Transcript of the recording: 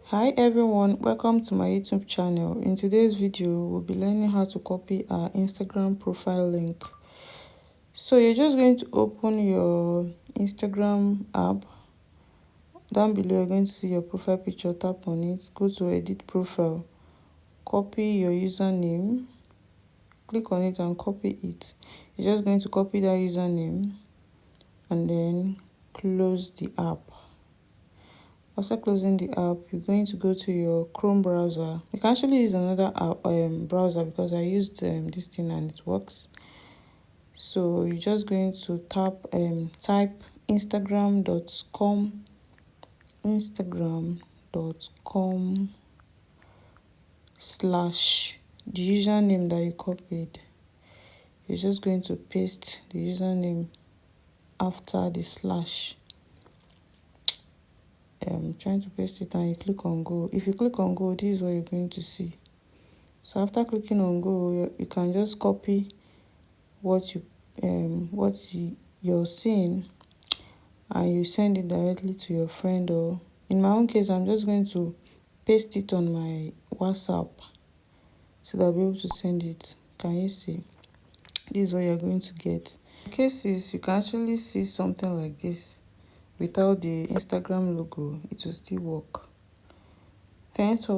Hi everyone, welcome to my YouTube channel. In today's video, we'll be learning how to copy our Instagram profile link. So you're just going to open your Instagram app. Down below, you're going to see your profile picture. Tap on it, go to edit profile, copy your username, click on it and copy it. You're just going to copy that username and then close the app. After closing the app, you're going to go to your Chrome browser. You can actually use another app, browser because I used this thing and it works. So you're just going to type instagram.com slash the username that you copied. You're just going to paste the username after the slash. Trying to paste it and you click on go. If you click on go, this is what you're going to see. So after clicking on go, you can just copy what you're seeing and you send it directly to your friend, or in my own case I'm just going to paste it on my WhatsApp so that I'll be able to send it. Can you see? This is what you're going to get. In cases you can actually see something like this without the Instagram logo, it will still work. Thanks for